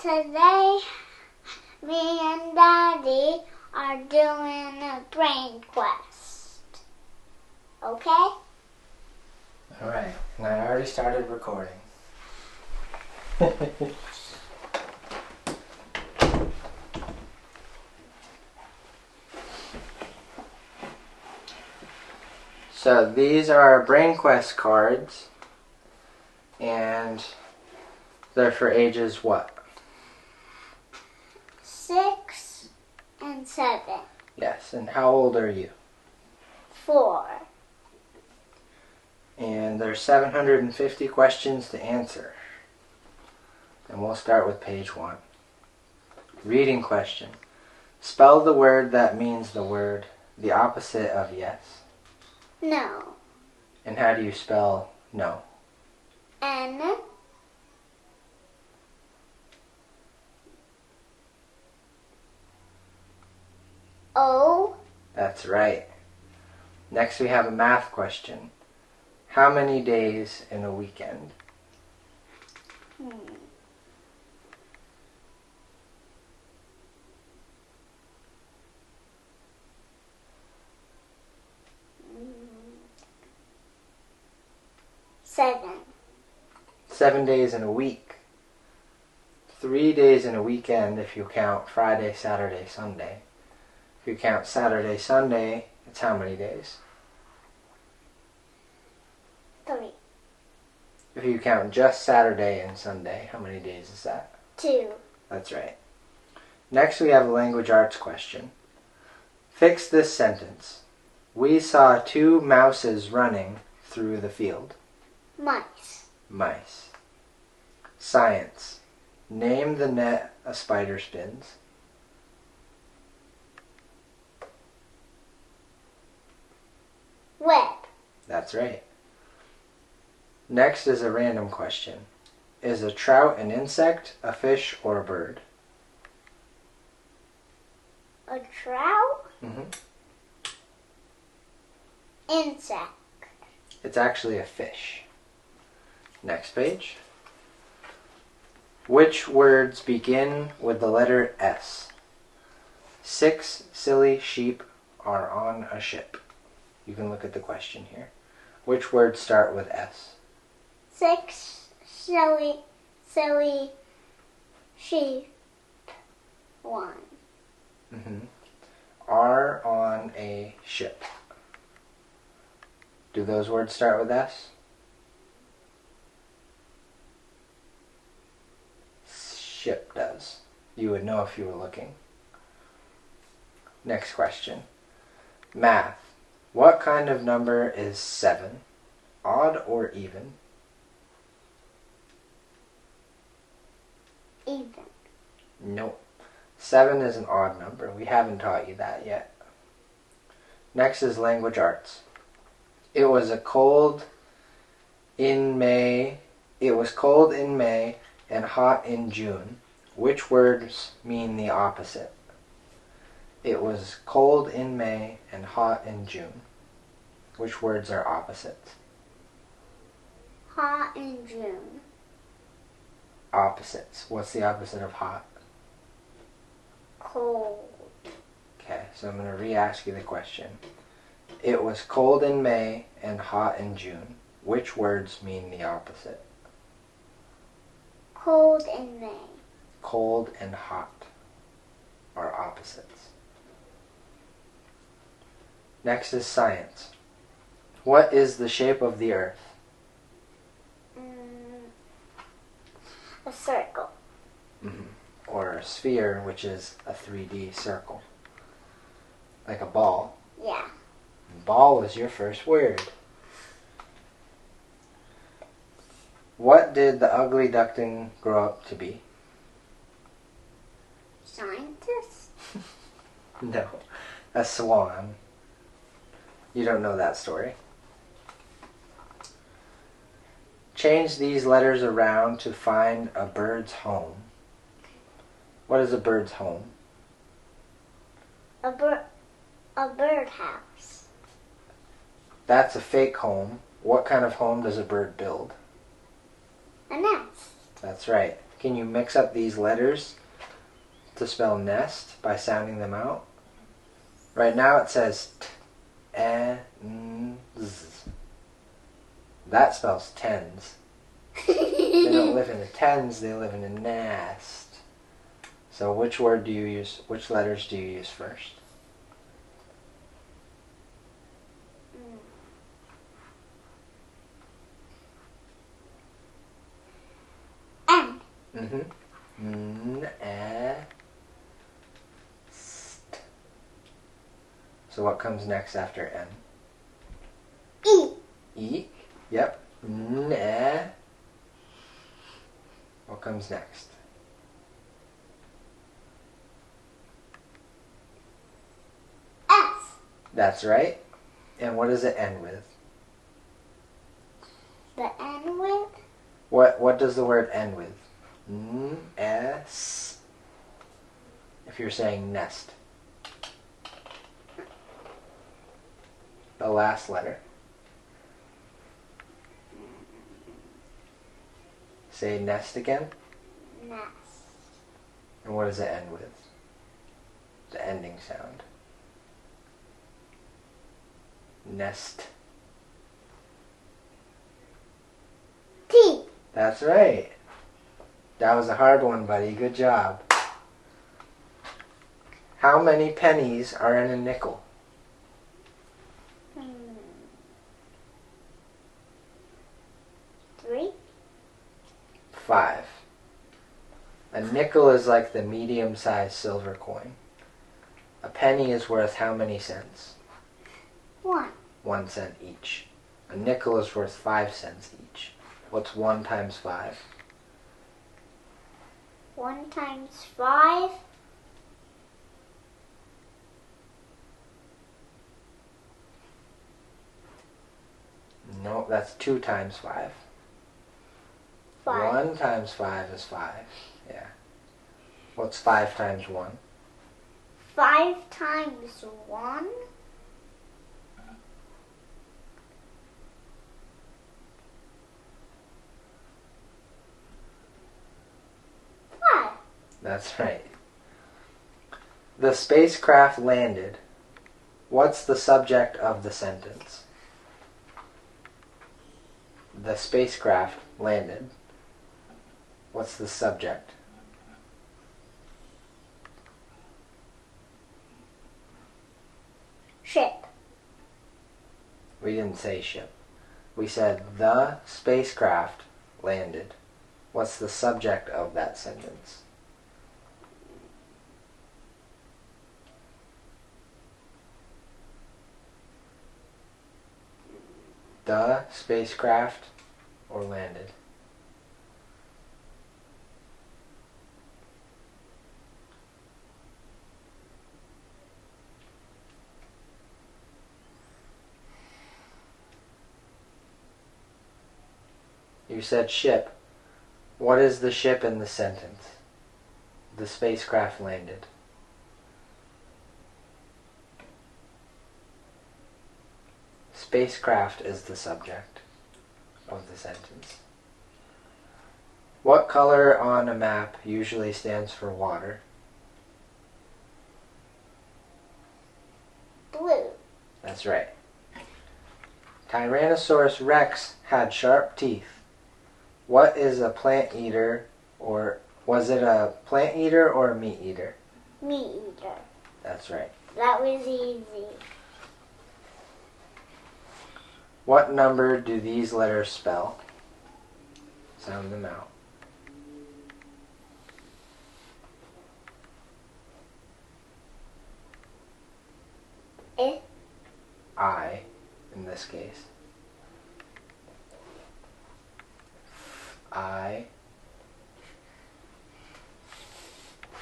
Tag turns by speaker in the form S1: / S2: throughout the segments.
S1: Today, me and Daddy are doing a BrainQuest. Okay?
S2: Alright, and I already started recording. So these are our BrainQuest cards, and they're for ages what?
S1: 6 and 7.
S2: Yes, and how old are you?
S1: 4.
S2: And there's 750 questions to answer. And we'll start with page 1. Reading question. Spell the word that means the opposite of yes.
S1: No.
S2: And how do you spell no?
S1: N. O.
S2: That's right. Next we have a math question. How many days in a weekend?
S1: 7.
S2: 7 days in a week. 3 days in a weekend if you count Friday, Saturday, Sunday. If you count Saturday, Sunday, it's how many days?
S1: 3.
S2: If you count just Saturday and Sunday, how many days is that?
S1: 2.
S2: That's right. Next we have a language arts question. Fix this sentence. We saw 2 mouses running through the field.
S1: Mice.
S2: Mice. Science. Name the net a spider spins.
S1: Web.
S2: That's right. Next is a random question. Is a trout an insect, a fish, or a bird?
S1: A trout.
S2: Mm-hmm.
S1: Insect.
S2: It's actually a fish. Next page. Which words begin with the letter S? 6 silly sheep are on a ship. You can look at the question here. Which words start with S?
S1: 6 silly sheep. 1.
S2: Mm-hmm. Are on a ship. Do those words start with S? Ship does. You would know if you were looking. Next question. Math. What kind of number is 7? Odd or even?
S1: Even.
S2: Nope. 7 is an odd number. We haven't taught you that yet. Next is language arts. It was cold in May and hot in June. Which words mean the opposite? It was cold in May and hot in June. Which words are opposites?
S1: Hot in June.
S2: Opposites. What's the opposite of hot?
S1: Cold.
S2: Okay, so I'm going to re-ask you the question. It was cold in May and hot in June. Which words mean the opposite?
S1: Cold in May.
S2: Cold and hot are opposites. Next is science. What is the shape of the earth?
S1: A circle.
S2: Mm-hmm. Or a sphere, which is a 3D circle. Like a ball.
S1: Yeah.
S2: Ball is your first word. What did the ugly duckling grow up to be?
S1: Scientist?
S2: No, a swan. You don't know that story. Change these letters around to find a bird's home. What is a bird's home?
S1: A birdhouse.
S2: That's a fake home. What kind of home does a bird build?
S1: A nest.
S2: That's right. Can Can you mix up these letters to spell nest by sounding them out? Right now it says t, e, n, z. That spells tens. They don't live in a tens, they live in a nest. So which word do you use, which letters do you use first?
S1: N.
S2: N, e, st. So what comes next after N?
S1: E.
S2: E? Yep. N, e. What comes next?
S1: S.
S2: That's right. And what does it end with?
S1: The N with?
S2: What does the word end with? N, s. If you're saying nest. The last letter. Say nest again.
S1: Nest.
S2: And what does it end with? The ending sound. Nest.
S1: T.
S2: That's right. That was a hard one, buddy. Good job. How many pennies are in a nickel?
S1: 3.
S2: 5. A nickel is like the medium-sized silver coin. A penny is worth how many cents?
S1: 1.
S2: 1 cent each. A nickel is worth 5 cents each. What's 1 times 5?
S1: 1 times 5.
S2: No, that's 2 times 5.
S1: 5.
S2: 1 times 5 is 5. Yeah. What's 5 times 1?
S1: 5 times 1. 5.
S2: That's right. The spacecraft landed. What's the subject of the sentence? The spacecraft landed. What's the subject?
S1: Ship.
S2: We didn't say ship. We said the spacecraft landed. What's the subject of that sentence? The spacecraft or landed? You said ship. What is the ship in the sentence? The spacecraft landed. Spacecraft is the subject of the sentence. What color on a map usually stands for water?
S1: Blue.
S2: That's right. Tyrannosaurus rex had sharp teeth. What is a plant eater, or was it a plant eater or a meat eater?
S1: Meat eater.
S2: That's right.
S1: That was easy.
S2: What number do these letters spell? Sound them out. I, in this case. I.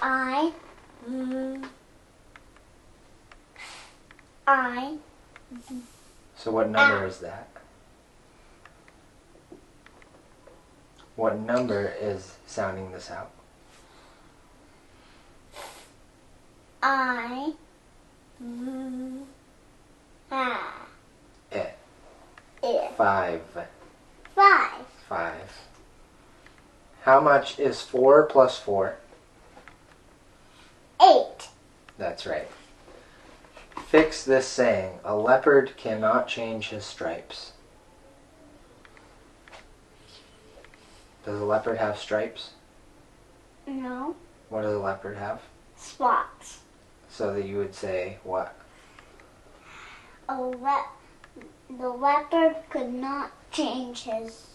S1: I.
S2: So what number is that? What number is sounding this out?
S1: I.
S2: Eh.
S1: Eh.
S2: 5.
S1: 5.
S2: 5. How much is 4 plus 4?
S1: 8.
S2: That's right. Fix this saying. A leopard cannot change his stripes. Does a leopard have stripes?
S1: No.
S2: What does a leopard have?
S1: Spots.
S2: So that you would say what?
S1: The leopard could not change his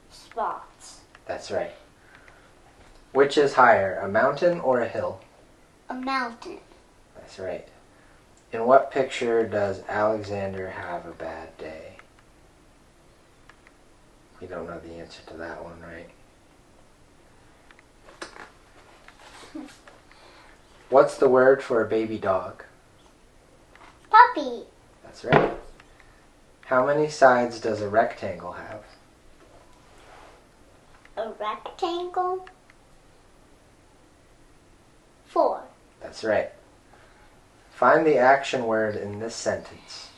S1: spots.
S2: That's right. Which is higher, a mountain or a hill?
S1: A mountain.
S2: That's right. In what picture does Alexander have a bad day? You don't know the answer to that one, right? What's the word for a baby dog?
S1: Puppy.
S2: That's right. How many sides does a rectangle have?
S1: A rectangle. 4.
S2: That's right. Find the action word in this sentence.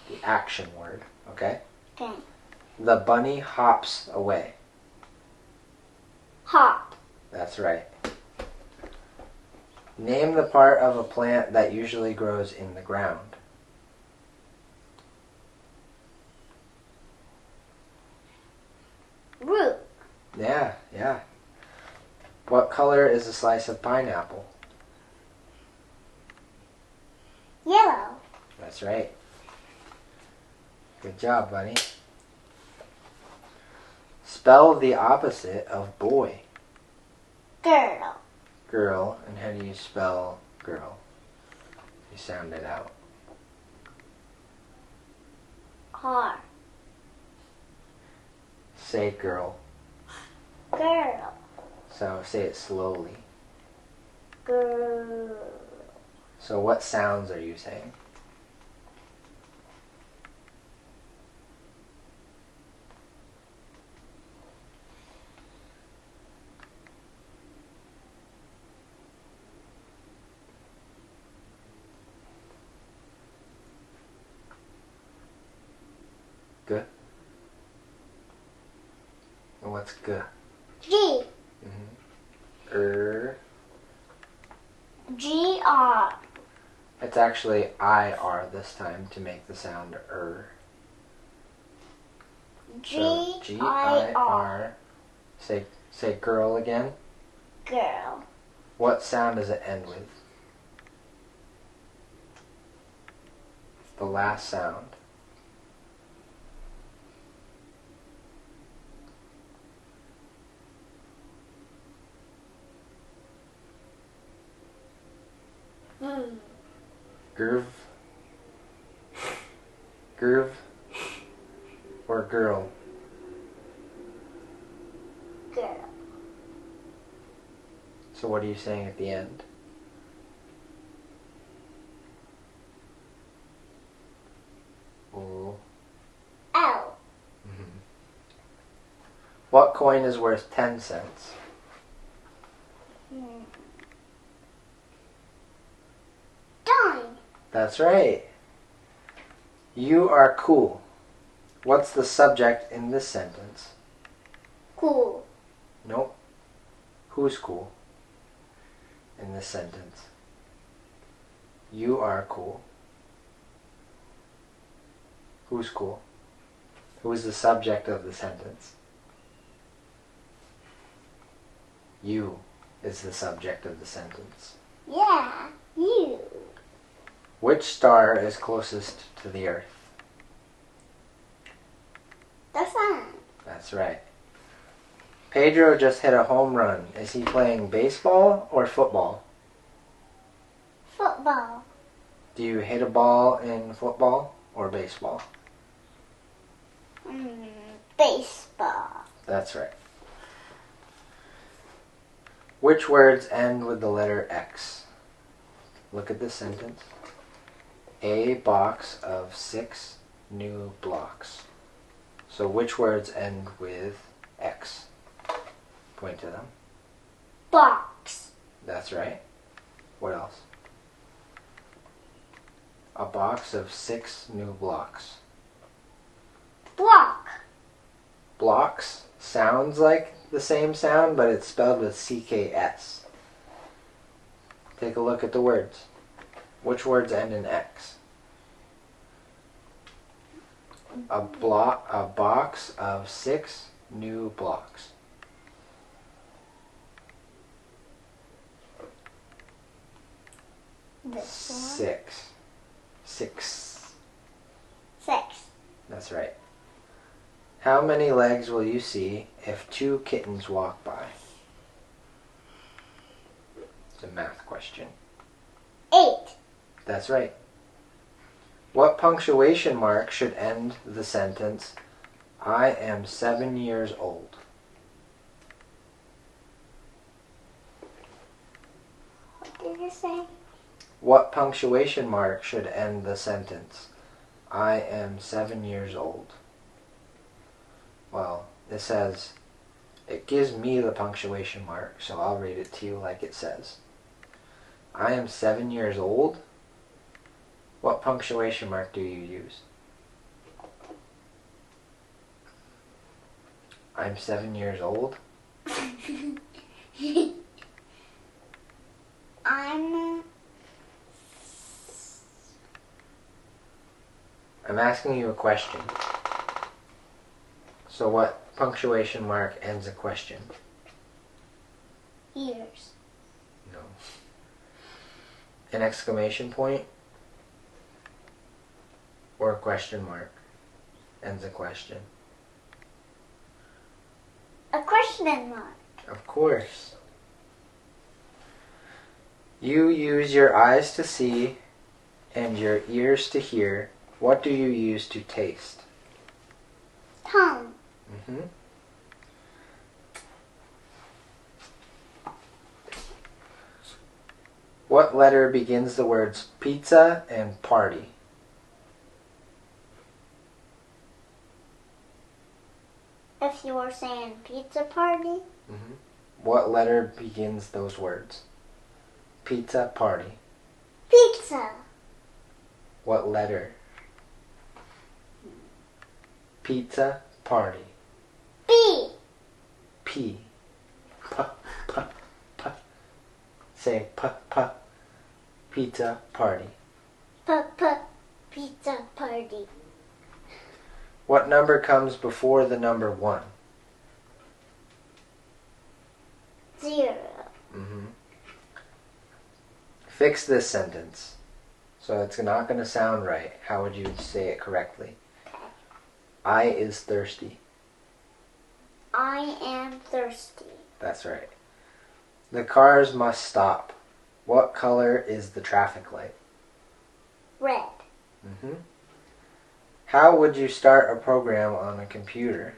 S2: The action word, okay?
S1: Okay.
S2: The bunny hops away.
S1: Hop.
S2: That's right. Name the part of a plant that usually grows in the ground.
S1: Root.
S2: Yeah. What color is a slice of pineapple?
S1: Yellow.
S2: That's right. Good job, bunny. Spell the opposite of boy.
S1: Girl.
S2: Girl. And how do you spell girl? You sound it out.
S1: R.
S2: Say girl.
S1: Girl.
S2: So say it slowly.
S1: Girl.
S2: So what sounds are you saying? G. And what's G?
S1: G. G-R.
S2: It's actually I-R this time to make the sound So G-I-R. Say girl again.
S1: Girl.
S2: What sound does it end with? The last sound. Groove. Groove. Or girl.
S1: Girl.
S2: So what are you saying at the end? Ooh.
S1: L.
S2: What coin is worth 10 cents?
S1: Dime.
S2: That's right. You are cool. What's the subject in this sentence?
S1: Cool.
S2: Nope. Who's cool in this sentence? You are cool. Who's cool? Who is the subject of the sentence? You is the subject of the sentence.
S1: Yeah, you.
S2: Which star is closest to the Earth?
S1: The sun.
S2: That's right. Pedro just hit a home run. Is he playing baseball or football?
S1: Football.
S2: Do you hit a ball in football or baseball?
S1: Baseball.
S2: That's right. Which words end with the letter X? Look at this sentence. A box of 6 new blocks. So which words end with X? Point to them.
S1: Box.
S2: That's right. What else? A box of 6 new blocks.
S1: Block.
S2: Blocks sounds like the same sound, but it's spelled with CKS. Take a look at the words. Which words end in X? A box of 6 new blocks.
S1: This one.
S2: 6. 6.
S1: 6.
S2: That's right. How many legs will you see if 2 kittens walk by? It's a math question.
S1: 8.
S2: That's right. What punctuation mark should end the sentence, I am 7 years old?
S1: What did you say?
S2: What punctuation mark should end the sentence, I am 7 years old? Well, it says, it gives me the punctuation mark, so I'll read it to you like it says. I am 7 years old? What punctuation mark do you use? I'm 7 years old? I'm asking you a question. So what punctuation mark ends a question?
S1: Ears.
S2: No. An exclamation point or a question mark ends a question?
S1: A question mark.
S2: Of course. You use your eyes to see and your ears to hear. What do you use to taste?
S1: Tongue.
S2: Mm-hmm. What letter begins the words pizza and party?
S1: If you were saying pizza party.
S2: Mm-hmm. What letter begins those words? Pizza party.
S1: Pizza.
S2: What letter? Pizza party.
S1: B.
S2: P. P. P. P. Say P. P. Pizza party.
S1: Pizza party.
S2: What number comes before the number 1?
S1: 0.
S2: Mm-hmm. Fix this sentence. So it's not going to sound right. How would you say it correctly? I is thirsty.
S1: I am thirsty.
S2: That's right. The cars must stop. What color is the traffic light?
S1: Red.
S2: Mm-hmm. How would you start a program on a computer?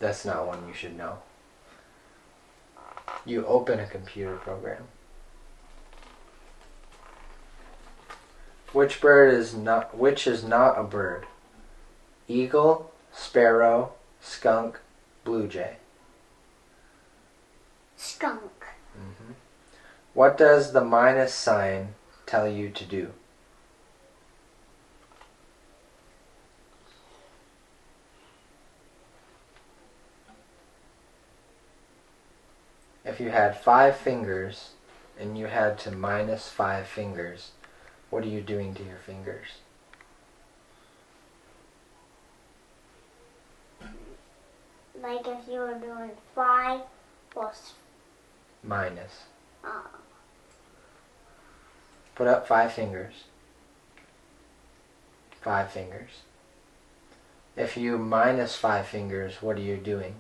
S2: That's not one you should know. You open a computer program. Which is not a bird? Eagle, sparrow, skunk, blue jay.
S1: Skunk.
S2: Mm-hmm. What does the minus sign tell you to do? If you had 5 fingers and you had to minus 5 fingers, what are you doing to your fingers?
S1: Like if you were doing 5 plus.
S2: Minus.
S1: Uh,
S2: Put up 5 fingers. 5 fingers. If you minus 5 fingers, what are you doing?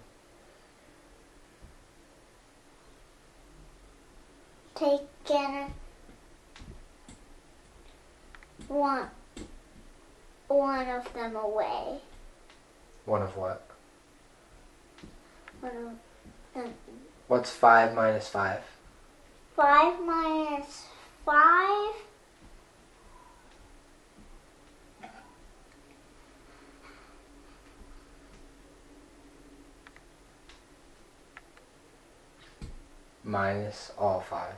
S1: taking one of them away.
S2: One of what?
S1: One of
S2: What's 5 minus 5?
S1: 5 minus 5.
S2: Minus all 5.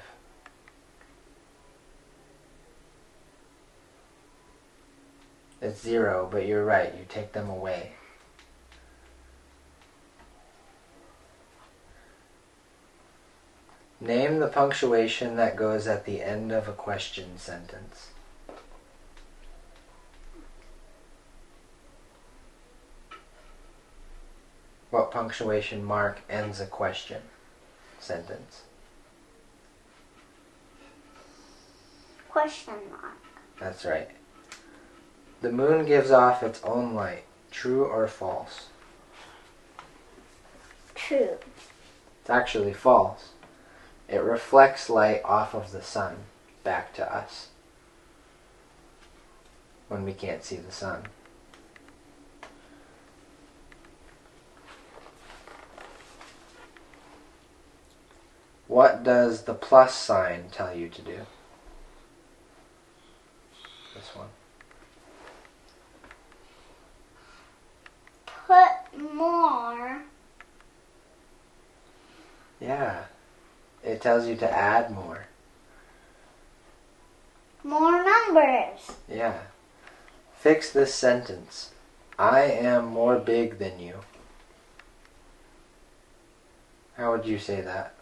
S2: It's 0, but you're right. You take them away. Name the punctuation that goes at the end of a question sentence. What punctuation mark ends a question sentence?
S1: Question mark.
S2: That's right. The moon gives off its own light. True or false?
S1: True.
S2: It's actually false. It reflects light off of the sun back to us when we can't see the sun. What does the plus sign tell you to do? This one.
S1: Put more.
S2: Yeah. It tells you to add more.
S1: More numbers.
S2: Yeah. Fix this sentence. I am more big than you. How would you say that?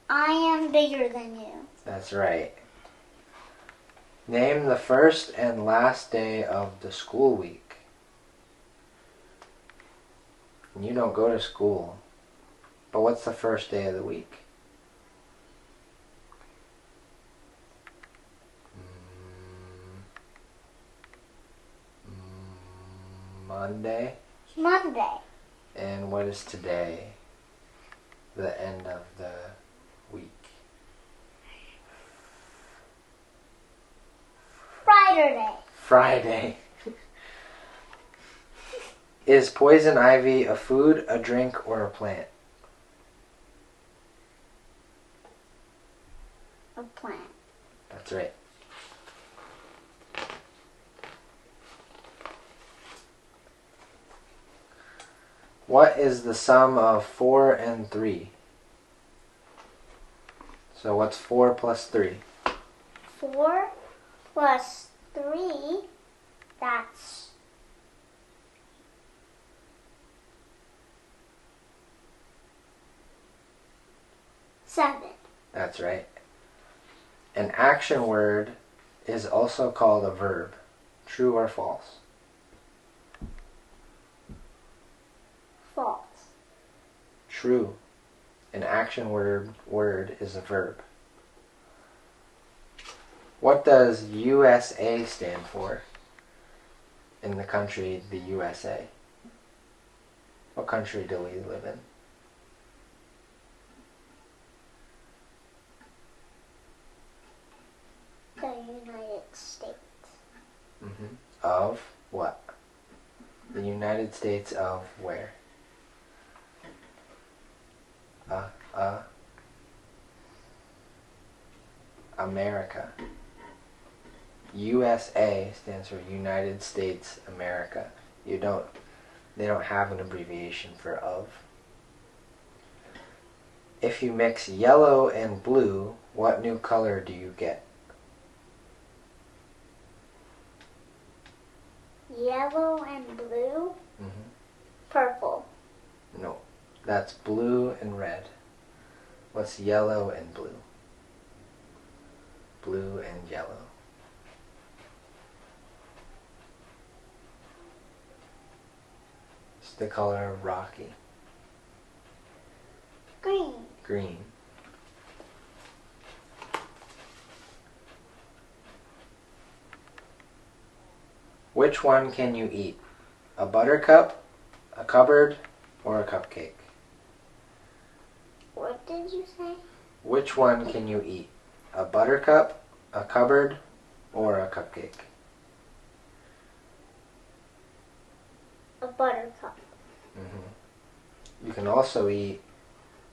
S1: I am bigger than you.
S2: That's right. Name the first and last day of the school week. You don't go to school. But what's the first day of the week? Monday?
S1: Monday.
S2: And what is today? The end of the week.
S1: Friday.
S2: Friday. Is poison ivy a food, a drink, or a plant?
S1: A plant.
S2: That's right. What is the sum of 4 and 3? So what's 4 plus 3?
S1: 4 plus 3, that's 7.
S2: That's right. An action word is also called a verb. True or false?
S1: False.
S2: True. An action word is a verb. What does USA stand for in the country, the USA? What country do we live in?
S1: The United States.
S2: Of what? The United States of where? America. USA stands for United States America. They don't have an abbreviation for of. If you mix yellow and blue, what new color do you get?
S1: Yellow and blue? Purple.
S2: No, that's blue and red. What's yellow and blue? Blue and yellow. It's the color of Rocky.
S1: Green.
S2: Green. Which one can you eat? A buttercup, a cupboard, or a cupcake?
S1: What did you say?
S2: Which one can you eat? A buttercup, a cupboard, or a cupcake?
S1: A buttercup.
S2: You can also eat,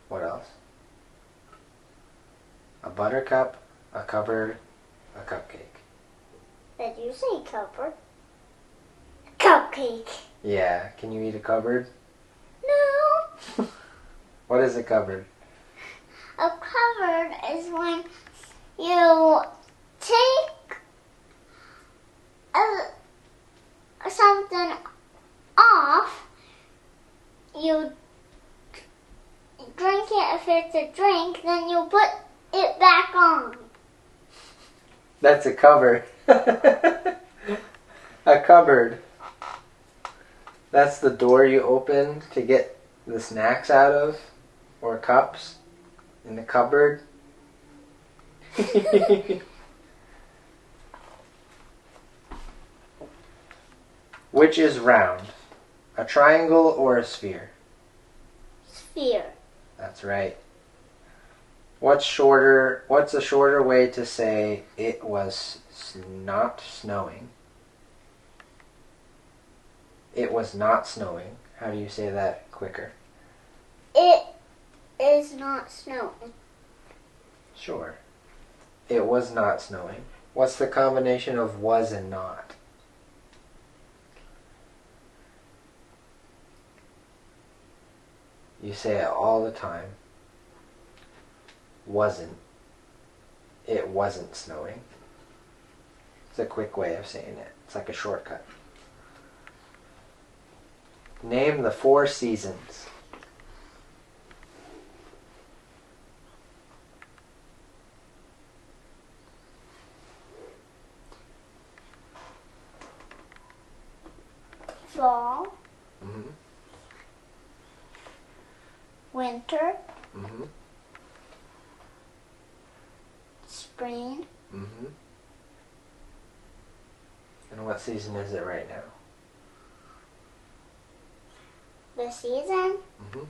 S2: what else? A buttercup, a cupboard, a cupcake.
S1: Did you say cupboard? Cupcake.
S2: Yeah, can you eat a cupboard?
S1: No.
S2: What is a cupboard?
S1: A cupboard is when you take something off, you drink it if it's a drink, then you put it back on.
S2: That's a cupboard. A cupboard. That's the door you open to get the snacks out of, or cups, in the cupboard. Which is round? A triangle or a sphere?
S1: Sphere.
S2: That's right. What's a shorter way to say it was not snowing? It was not snowing. How do you say that quicker?
S1: It is not snowing.
S2: Sure. It was not snowing. What's the combination of was and not? You say it all the time. Wasn't. It wasn't snowing. It's a quick way of saying it. It's like a shortcut. Name the 4 seasons.
S1: Fall.
S2: Mm-hmm.
S1: Winter.
S2: Mm-hmm.
S1: Spring.
S2: Mm-hmm. And what season is it right now?
S1: The season.
S2: Mm-hmm.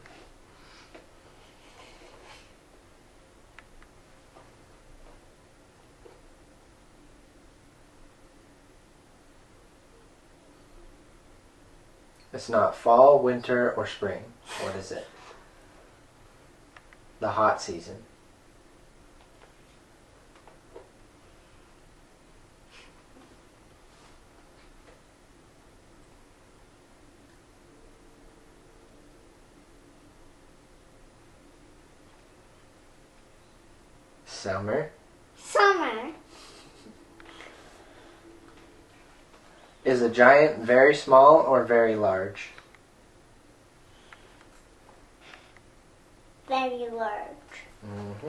S2: It's not fall, winter, or spring. What is it? The hot season. Summer.
S1: Summer.
S2: Is a giant very small or very large?
S1: Very large.
S2: Mm-hmm.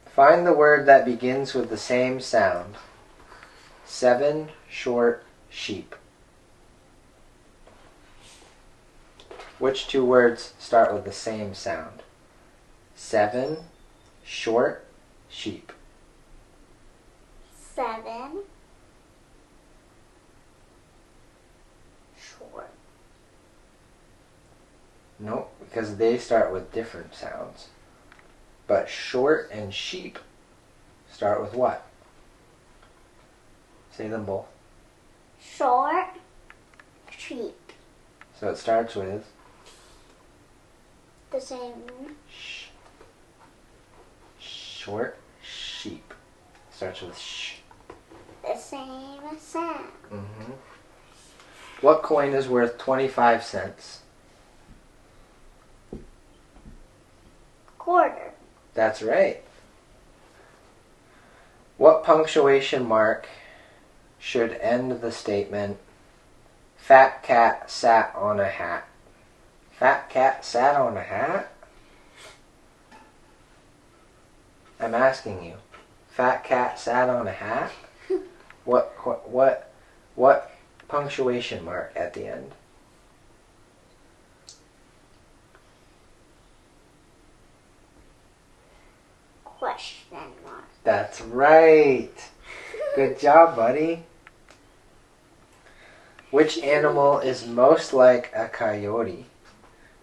S2: Find the word that begins with the same sound. 7 short sheep. Which 2 words start with the same sound? 7 short sheep.
S1: 7 short.
S2: No, because they start with different sounds. But short and sheep start with what? Say them both.
S1: Short sheep.
S2: So it starts with
S1: The same.
S2: short sheep. Starts with sh.
S1: The same sound.
S2: Mm-hmm. What coin is worth 25 cents?
S1: Quarter.
S2: That's right. What punctuation mark should end the statement, "Fat cat sat on a hat"? Fat cat sat on a hat? I'm asking you. Fat cat sat on a hat? What punctuation mark at the end?
S1: Question mark.
S2: That's right. Good job, buddy. Which animal is most like a coyote?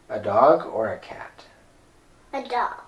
S2: A dog or a cat?
S1: A dog.